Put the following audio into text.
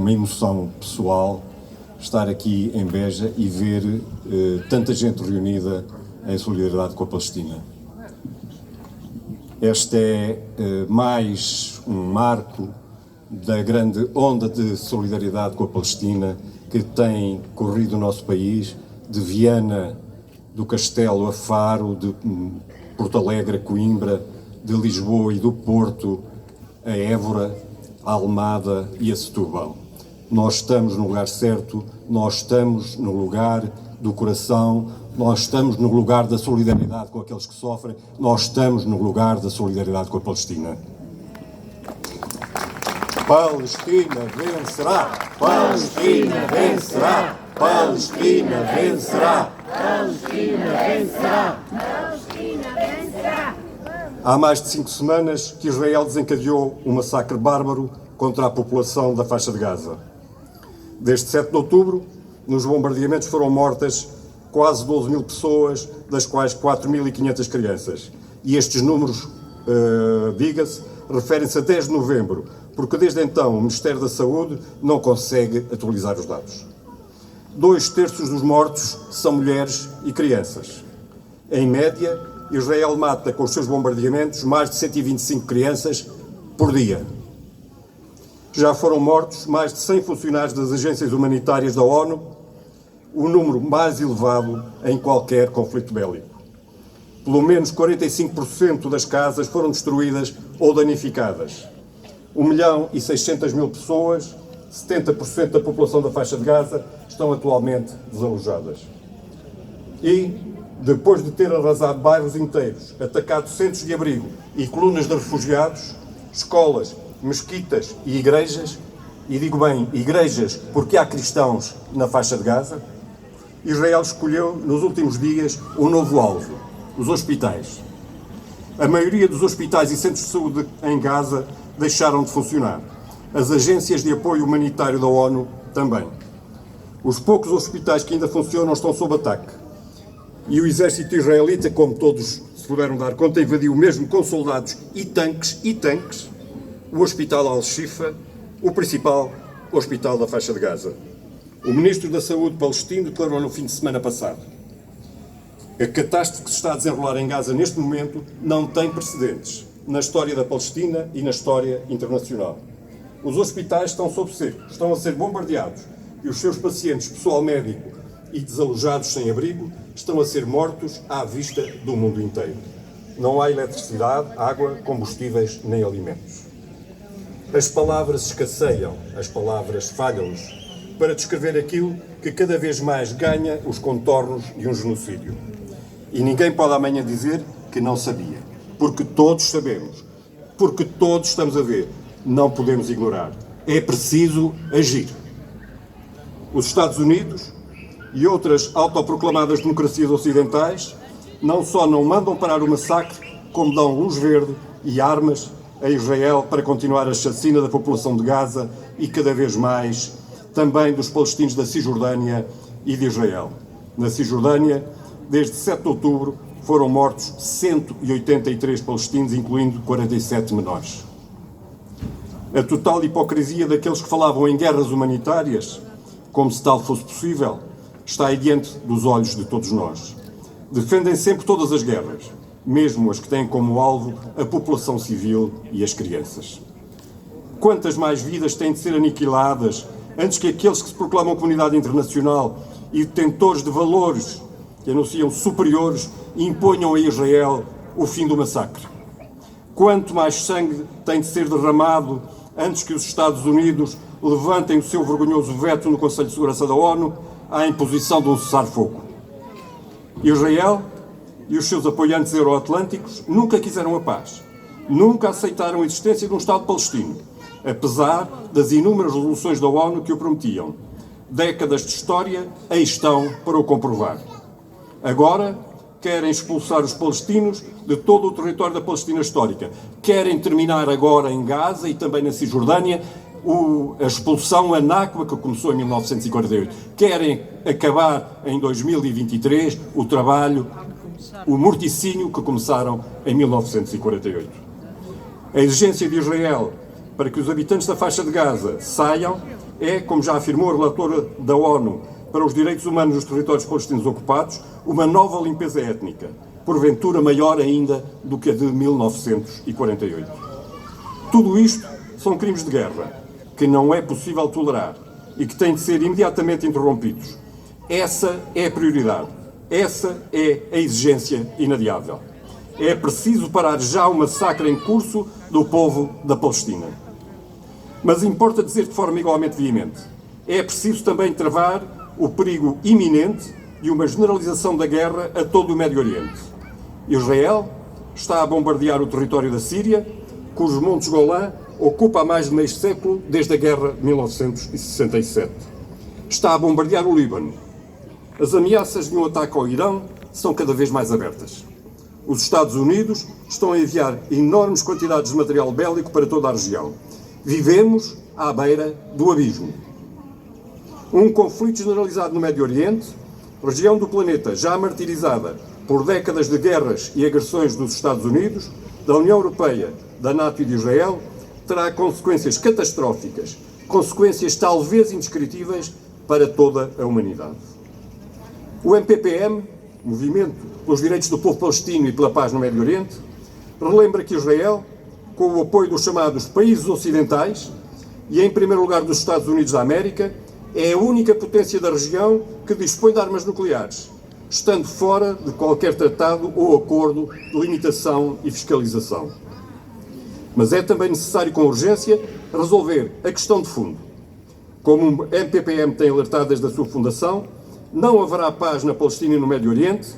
uma emoção pessoal estar aqui em Beja e ver tanta gente reunida em solidariedade com a Palestina. Este é mais um marco da grande onda de solidariedade com a Palestina que tem corrido o nosso país, de Viana do Castelo a Faro, de Porto Alegre a Coimbra, de Lisboa e do Porto a Évora, a Almada e a Setúbal. Nós estamos no lugar certo, nós estamos no lugar do coração, nós estamos no lugar da solidariedade com aqueles que sofrem, nós estamos no lugar da solidariedade com a Palestina. Palestina vencerá! Palestina vencerá! Palestina vencerá! Palestina vencerá! Palestina vencerá! Há mais de 5 semanas que Israel desencadeou um massacre bárbaro contra a população da faixa de Gaza. Desde 7 de outubro, nos bombardeamentos foram mortas quase 12 mil pessoas, das quais 4.500 crianças. E estes números, diga-se, referem-se a 10 de novembro, porque desde então o Ministério da Saúde não consegue atualizar os dados. 2/3 dos mortos são mulheres e crianças. Em média, Israel mata com os seus bombardeamentos mais de 125 crianças por dia. Já foram mortos mais de 100 funcionários das agências humanitárias da ONU, o número mais elevado em qualquer conflito bélico. Pelo menos 45% das casas foram destruídas ou danificadas. 1.600.000 pessoas, 70% da população da faixa de Gaza, estão atualmente desalojadas. E, depois de ter arrasado bairros inteiros, atacado centros de abrigo e colunas de refugiados, escolas, mesquitas e igrejas, e digo bem, igrejas porque há cristãos na faixa de Gaza, Israel escolheu, nos últimos dias, um novo alvo, os hospitais. A maioria dos hospitais e centros de saúde em Gaza deixaram de funcionar. As agências de apoio humanitário da ONU também. Os poucos hospitais que ainda funcionam estão sob ataque. E o exército israelita, como todos se puderam dar conta, invadiu mesmo com soldados e tanques, o Hospital Al-Shifa, o principal hospital da faixa de Gaza. O Ministro da Saúde palestino declarou no fim de semana passado: a catástrofe que se está a desenrolar em Gaza neste momento não tem precedentes na história da Palestina e na história internacional. Os hospitais estão sob cerco, estão a ser bombardeados e os seus pacientes, pessoal médico e desalojados sem abrigo, estão a ser mortos à vista do mundo inteiro. Não há eletricidade, água, combustíveis nem alimentos. As palavras escasseiam, as palavras falham-nos para descrever aquilo que cada vez mais ganha os contornos de um genocídio. E ninguém pode amanhã dizer que não sabia, porque todos sabemos, porque todos estamos a ver. Não podemos ignorar. É preciso agir. Os Estados Unidos e outras autoproclamadas democracias ocidentais não só não mandam parar o massacre, como dão luz verde e armas a Israel para continuar a chacina da população de Gaza e cada vez mais também dos palestinos da Cisjordânia e de Israel. Na Cisjordânia, desde 7 de outubro, foram mortos 183 palestinos, incluindo 47 menores. A total hipocrisia daqueles que falavam em guerras humanitárias, como se tal fosse possível, está aí diante dos olhos de todos nós. Defendem sempre todas as guerras, mesmo as que têm como alvo a população civil e as crianças. Quantas mais vidas têm de ser aniquiladas antes que aqueles que se proclamam comunidade internacional e detentores de valores que anunciam superiores imponham a Israel o fim do massacre? Quanto mais sangue tem de ser derramado antes que os Estados Unidos levantem o seu vergonhoso veto no Conselho de Segurança da ONU à imposição de um cessar-fogo? Israel e os seus apoiantes euroatlânticos nunca quiseram a paz, nunca aceitaram a existência de um Estado palestino, apesar das inúmeras resoluções da ONU que o prometiam. Décadas de história aí estão para o comprovar. Agora querem expulsar os palestinos de todo o território da Palestina histórica. Querem terminar agora em Gaza e também na Cisjordânia a expulsão anáquima que começou em 1948. Querem acabar em 2023 o trabalho, o morticínio que começaram em 1948. A exigência de Israel para que os habitantes da faixa de Gaza saiam é, como já afirmou a relatora da ONU para os direitos humanos nos territórios palestinos ocupados, uma nova limpeza étnica, porventura maior ainda do que a de 1948. Tudo isto são crimes de guerra, que não é possível tolerar e que têm de ser imediatamente interrompidos. Essa é a prioridade. Essa é a exigência inadiável. É preciso parar já o massacre em curso do povo da Palestina. Mas importa dizer de forma igualmente veemente, é preciso também travar o perigo iminente de uma generalização da guerra a todo o Médio Oriente. Israel está a bombardear o território da Síria, cujos Montes Golã ocupa há mais de meio século desde a guerra de 1967. Está a bombardear o Líbano. As ameaças de um ataque ao Irão são cada vez mais abertas. Os Estados Unidos estão a enviar enormes quantidades de material bélico para toda a região. Vivemos à beira do abismo. Um conflito generalizado no Médio Oriente, região do planeta já martirizada por décadas de guerras e agressões dos Estados Unidos, da União Europeia, da NATO e de Israel, terá consequências catastróficas, consequências talvez indescritíveis para toda a humanidade. O MPPM, Movimento pelos Direitos do Povo Palestino e pela Paz no Médio Oriente, relembra que Israel, com o apoio dos chamados países ocidentais e, em primeiro lugar, dos Estados Unidos da América, é a única potência da região que dispõe de armas nucleares, estando fora de qualquer tratado ou acordo de limitação e fiscalização. Mas é também necessário, com urgência, resolver a questão de fundo. Como o MPPM tem alertado desde a sua fundação, não haverá paz na Palestina e no Médio Oriente